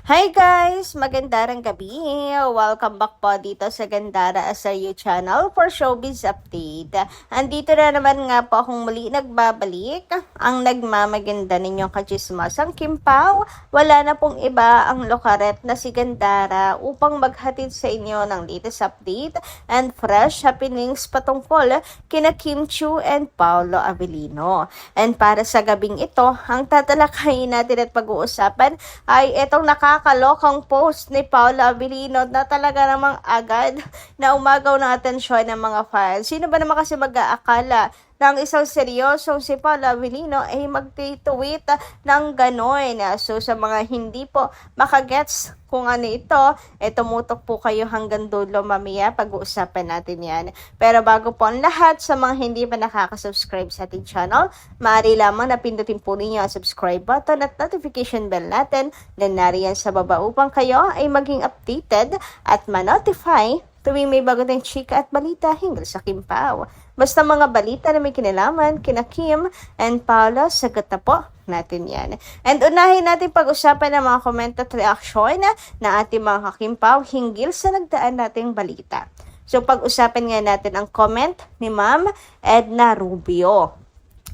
Hi guys! Magandang gabi! Welcome back po dito sa Gandara SRU channel for Showbiz Update. Andito na naman nga po akong muli nagbabalik. Ang nagmamaganda ninyong kachismasang Kim Pao. Wala na pong iba ang lokaret na si Gandara upang maghatid sa inyo ng latest update and fresh happenings patungkol kina Kim Chiu and Paolo Avellino. And para sa gabing ito, ang tatalakayin natin at pag-uusapan ay itong nakakalokang post ni Paolo Avellino na talaga namang agad na umagaw ng atensyon ng mga fans. Sino ba naman kasi mag-aakala ng isang seryosong si Paolo Avellino ay mag-tweet ng gano'n. So sa mga hindi po makagets kung ano ito, tumutok po kayo hanggang dulo mamaya, pag-uusapan natin yan. Pero bago po ang lahat, sa mga hindi pa nakaka-subscribe sa ating channel, maaari lamang na pindutin po ninyo ang subscribe button at notification bell natin na nariyan sa baba upang kayo ay maging updated at ma-notify tuwing may bago tayong chika at balita hinggil sa Kim Pao. Basta mga balita na may kinalaman kina Kim and Paolo, sagot na po natin yan. And unahin natin pag-usapan ng mga comment at reaction na ating mga Kim Pao hinggil sa nagdaan nating balita. So pag-usapan nga natin ang comment ni Ma'am Edna Rubio.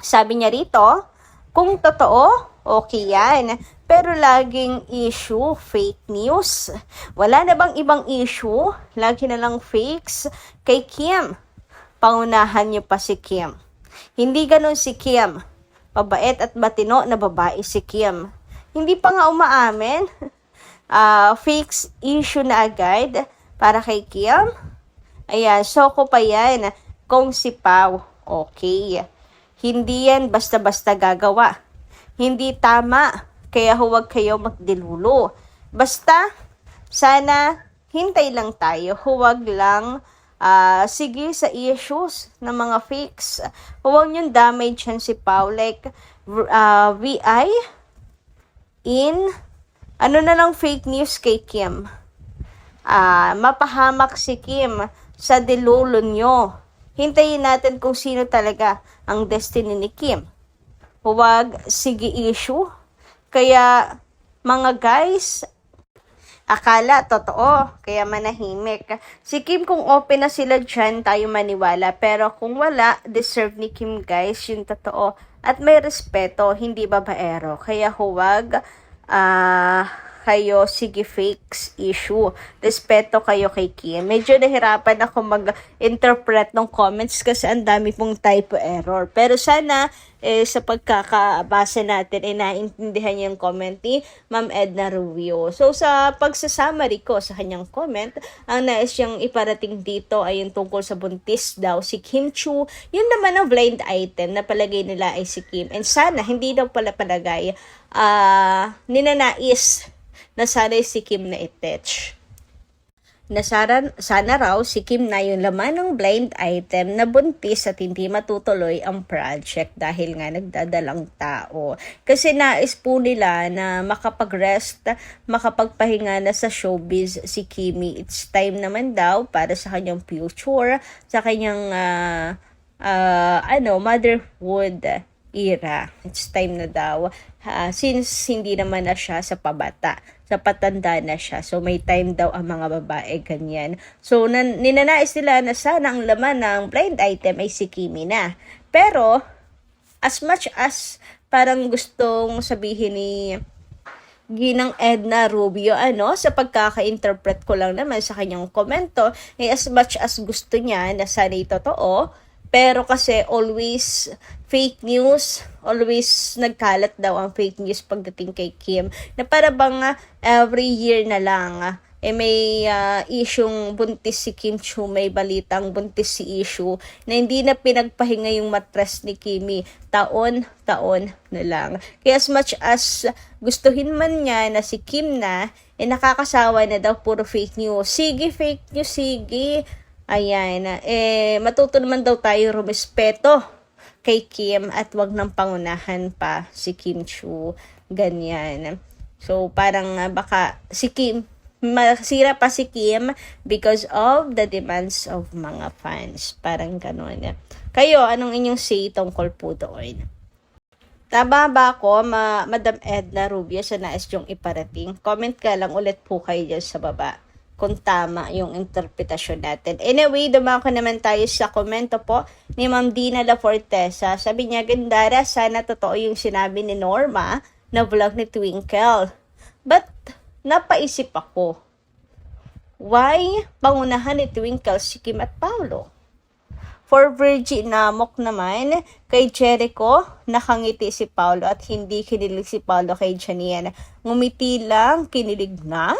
Sabi niya rito, kung totoo, okay yan. Pero laging issue, fake news. Wala na bang ibang issue? Lagi na lang fakes kay Kim. Pangunahan niyo pa si Kim. Hindi ganun si Kim. Mabait at matino na babae si Kim. Hindi pa nga umaamin. Fakes issue na agad para kay Kim. Ayan, soko pa yan. Kung si Pao, okay. Hindi yan basta-basta gagawa. Hindi tama. Kaya huwag kayo magdilulo. Basta, sana hintay lang tayo. Huwag lang sige sa issues ng mga fakes. Huwag niyong damage yan si Pao. Like, VI in, ano na lang fake news kay Kim. Mapahamak si Kim sa dilulo nyo. Hintayin natin kung sino talaga ang destiny ni Kim. Huwag sige issue. Kaya, mga guys, akala totoo, kaya manahimik. Si Kim, kung open na sila dyan, tayo maniwala. Pero kung wala, deserve ni Kim, guys, yung totoo. At may respeto, hindi babaero. Kaya huwag kayo sige fakes issue. Respeto kayo kay Kim. Medyo nahirapan ako mag-interpret ng comments kasi ang dami pong typo error. Pero sana sa pagkakabasa natin naintindihan yung comment ni Ma'am Edna Rubio. So sa pagsasummary ko sa kanyang comment, ang nais niyang iparating dito ay yung tungkol sa buntis daw si Kim Chiu. Yun naman ang blind item na palagay nila ay si Kim. And sana hindi daw pala palagay ninanais na sana si Kim na i-touch. Sana raw si Kim na yung laman ng blind item na buntis at hindi matutuloy ang project dahil nga nagdadalang tao. Kasi nais po nila na makapag-rest, makapagpahinga na sa showbiz si Kimi. It's time naman daw para sa kanyang future, sa kanyang motherhood era. It's time na daw. Since hindi naman na siya sa pabata, sa patanda na siya. So may time daw ang mga babae ganyan. So ninanais nila na sana ang laman ng blind item ay si Kimi na. Pero as much as parang gustong sabihin ni Ginang Edna Rubio, sa pagkaka-interpret ko lang naman sa kanyang komento, as much as gusto niya na sana totoo, pero kasi always fake news, always nagkalat daw ang fake news pagdating kay Kim. Na para bang every year na lang, may isyung buntis si Kim Chiu, may balitang buntis si issue na hindi na pinagpahinga yung matres ni Kimi. Taon na lang. Kaya as much as gustuhin man niya na si Kim na, nakakasawa na daw puro fake news. Sige, fake news, sige. Ayan, matuto naman daw tayo rumespeto kay Kim at wag nang pangunahan pa si Kim Chiu. Ganyan. So, parang baka si Kim, masira pa si Kim because of the demands of mga fans. Parang gano'n. Kayo, anong inyong say tungkol po doon? Tama ba ako, Madam Edna Rubio, sa nais yung iparating? Comment ka lang ulit po kayo dyan sa baba kung tama yung interpretasyon natin. Anyway, dumako naman tayo sa komento po ni Ma'am Dina La Fortesa. Sabi niya, Gandara, sana totoo yung sinabi ni Norma na vlog ni Twinkle. But, napaisip ako, why pangunahan ni Twinkle si Kim at Paolo? For Virgie Namok naman, kay Jericho, nakangiti si Paolo at hindi kinilig si Paolo kay Janine. Ngumiti lang, kinilig na?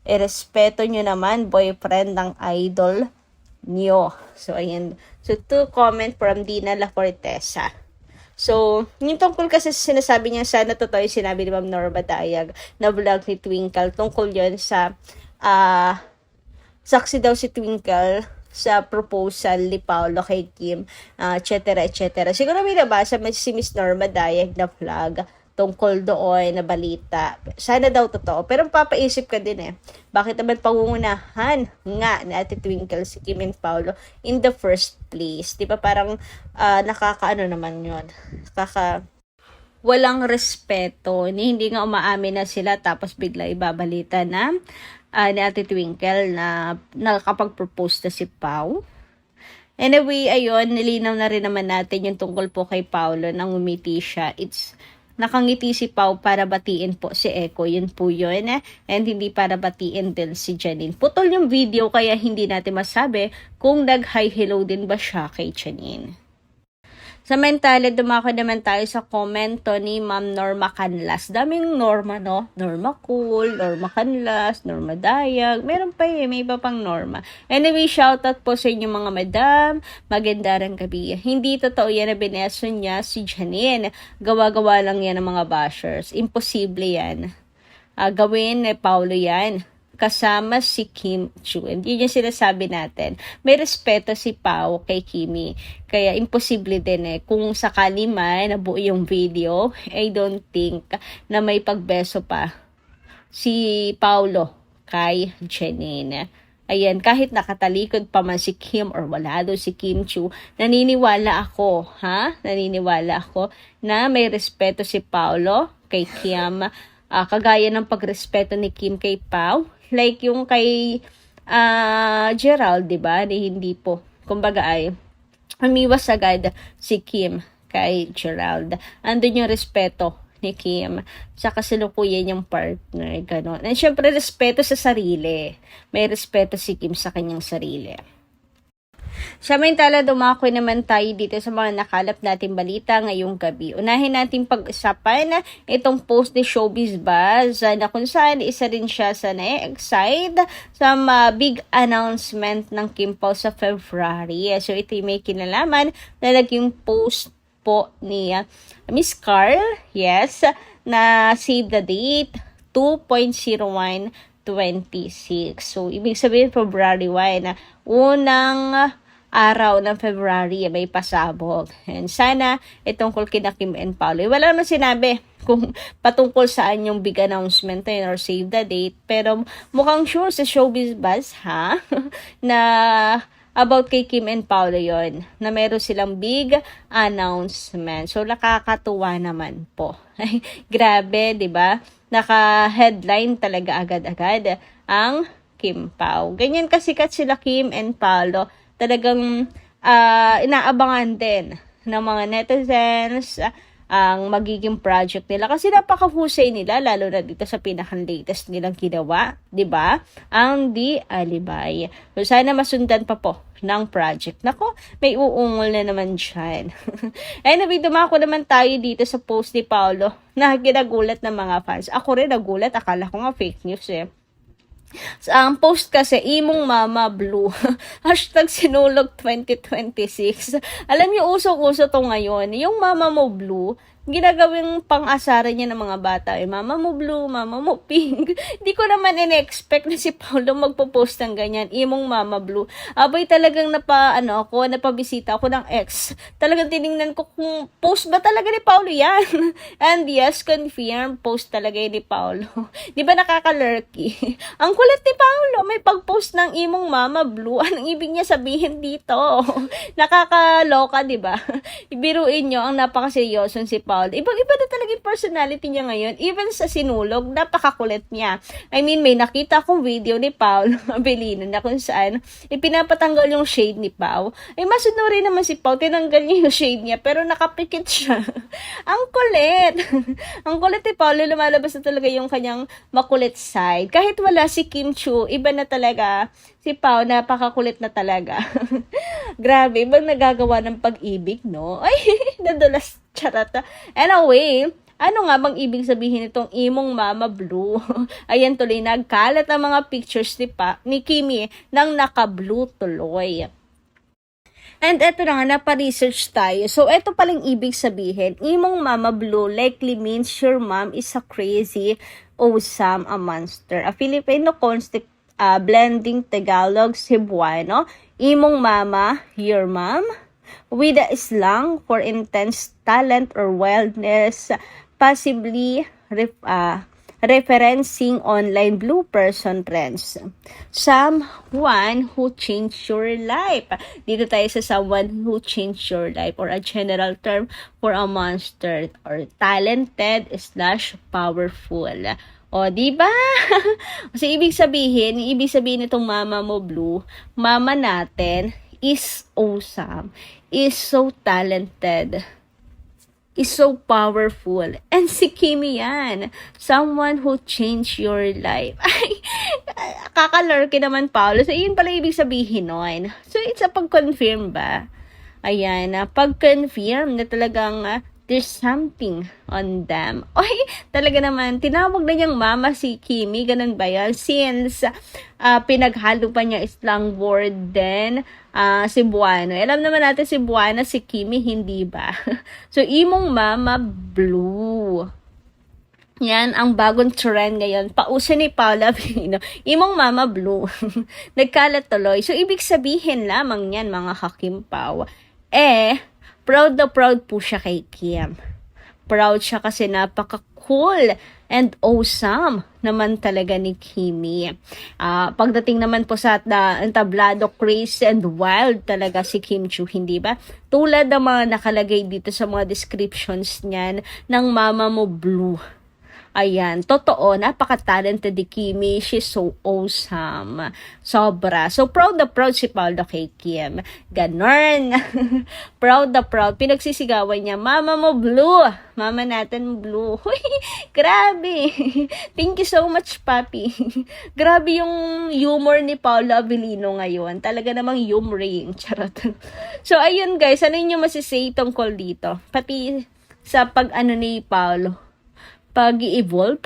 Respeto nyo naman, boyfriend ng idol nyo. So, ayan. So, 2 comment from Dina La Fortesa. So, yung tungkol kasi sinasabi niya, sana totoo yung sinabi ni Ma'am Norma Dayag na vlog ni Twinkle. Tungkol yun sa, saksi daw si Twinkle sa proposal ni Paolo kay Kim, etc. etc. Siguro may nabasa si Miss Norma Dayag na vlog tungkol doon na balita. Sana daw totoo. Pero papaisip ka din bakit naman pangungunahan nga ni Ate Twinkle si Kim and Paolo in the first place? Di ba parang nakakaano naman yun? Walang respeto. Hindi nga umaamin na sila tapos bigla ibabalita na ni Ate Twinkle na nakakapag-propose na si Pao. Anyway, ayun, nilinaw na rin naman natin yung tungkol po kay Paolo nang umiti siya. Nakangiti si Pao para batiin po si Echo. Yun po yun. And hindi para batiin din si Janine. Putol yung video kaya hindi natin masabi kung nag-hi hello din ba siya kay Janine. Samantala, dumako naman tayo sa komento ni Ma'am Norma Canlas. Daming Norma, no? Norma Cool, Norma Canlas, Norma Dayag. Meron pa may iba pang Norma. Anyway, shoutout po sa inyo mga madam. Magandang gabi. Hindi totoo yan na bineso niya si Janine. Gawa-gawa lang yan ng mga bashers. Imposible yan. Gawin ni Paolo yan. Kasama si Kim Chu. And yun yung sinasabi natin. May respeto si Pao kay Kimi. Kaya imposible din kung sakali man nabuo yung video, I don't think na may pagbeso pa si Paolo kay Janine. Ayan, kahit nakatalikod pa man si Kim or wala doon si Kim Chu, naniniwala ako na may respeto si Paolo kay Kim. Kagaya ng pagrespeto ni Kim kay Pao, like yung kay Gerald, diba? Hindi po. Kumbaga ay umiwas agad si Kim kay Gerald. Andun yung respeto ni Kim sa kasalukuyan yung partner, gano'n. And syempre, respeto sa sarili. May respeto si Kim sa kanyang sarili. Samantala, dumako naman tayo dito sa mga nakalap natin balita ngayong gabi. Unahin natin pag-usapan itong post ni Showbiz Buzz na kung saan isa rin siya sa na-excite sa big announcement ng Kim Pao sa February. So ito may kinalaman na naging post po ni Miss Carl, yes, na save the date 2.0126. So ibig sabihin February 1 na unang araw ng February may pasabog. And sana itungkol kina Kim and Paolo. Wala naman sinabi kung patungkol saan yung big announcement or save the date. Pero mukhang sure sa Showbiz Buzz na about kay Kim and Paolo yon na meron silang big announcement. So nakakatuwa naman po. Grabe, 'di ba? Naka-headline talaga agad-agad ang Kim Pao. Ganyan kasikat sila Kim and Paolo. Talagang inaabangan din ng mga netizens ang magiging project nila kasi napakahusay nila lalo na dito sa pinaka-latest nilang ginawa, 'di ba? Ang Di Alibay. So sana masundan pa po ng project. Nako, may uungol na naman diyan. Anyway, dumako naman tayo dito sa post ni Paolo na ginagulat ng mga fans. Ako rin nagulat, akala ko nga fake news Ang post kasi, imong mama blue. Hashtag sinulog 2026. Alam niyo, usok-uso to ngayon. Yung mama mo blue, ginagawing pang-asaran niya ng mga bata. Mama mo blue, mama mo pink. Di ko naman in-expect na si Paolo magpo-post ng ganyan. Imong mama blue. Abay talagang napabisita ako ng ex. Talagang tiningnan ko kung post ba talaga ni Paolo yan. And yes, confirm, post talaga ni Paolo. Di ba nakaka-lurky? Ang kulit ni Paolo, may pag-post ng imong mama blue. Anong ibig niya sabihin dito? Nakakaloka, di ba? Ibiruin nyo, ang napakaseryosong si Paul. Ibang-iba na talaga yung personality niya ngayon. Even sa sinulog, napakakulit niya. I mean, may nakita akong video ni Paul Abelino na kung saan ipinapatanggal yung shade ni Pao. Ay, masunuri naman si Pao, tinanggal niya yung shade niya, pero nakapikit siya. Ang kulit! Ang kulit ni Paul, lumalabas na talaga yung kanyang makulit side. Kahit wala si Kim Chu, iba na talaga. Si Pao, napakakulit na talaga. Grabe, ibang nagagawa ng pag-ibig, no? Ay, nadulas, charata. Anyway, ano nga bang ibig sabihin itong imong Mama Blue? Ayan tuloy, nagkalat ang mga pictures ni Kimi nang naka-blue tuloy. And eto na nga, napa-research tayo. So, eto palang ibig sabihin, imong Mama Blue likely means your mom is a crazy, awesome, a monster. A Filipino blending Tagalog, Cebuano, imong mama, your mom, with a slang for intense talent or wildness, possibly referencing online blue person trends. Someone who changed your life. Dito tayo sa someone who changed your life, or a general term for a monster or talented / powerful. O, diba? Kasi ibig sabihin nitong Mama Mo Blue, mama natin is awesome, is so talented, is so powerful. And si Kimi yan, someone who changed your life. Ay, kakalurky naman, Paolo. So, yun pala ibig sabihin nun. So, it's a pag-confirm ba? Ayan, pag-confirm na talagang there's something on them. Oy, talaga naman, tinawag na niyang mama si Kimi, ganun ba yan? Since pinaghalo pa niya slang word din, Cebuano. Alam naman natin Cebuano, si Kimi, hindi ba? So, imong Mama Blue. Yan, ang bagong trend ngayon. Pauso ni Paula Abelino. Imong Mama Blue. Nagkalat tuloy. So, ibig sabihin lamang yan, mga kakimpaw. Proud na proud po siya kay Kim. Proud siya kasi napaka-cool and awesome naman talaga ni Kimi. Pagdating naman po sa entablado, crazy and wild talaga si Kim Chu, hindi ba? Tulad ng mga nakalagay dito sa mga descriptions niyan ng Mama Mo Blue. Ayan, totoo, napaka-talented ni Kimi. She's so awesome. Sobra. So, proud na proud si Paolo kay Kim. Ganon. Proud na proud. Pinagsisigawan niya, Mama Mo Blue. Mama natin Blue. Huy, grabe. Thank you so much, Papi. Grabe yung humor ni Paolo Abelino ngayon. Talaga namang humoring. Charot. So, ayun guys, ano yung masisay tungkol dito? Pati sa pag-ano ni Paolo. Pag-i-evolve.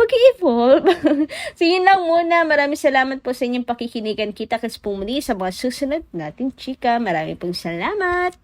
So, yun lang muna. Maraming salamat po sa inyong pakikinigan. Kita kasi po muli sa mga susunod nating chika. Maraming pong salamat.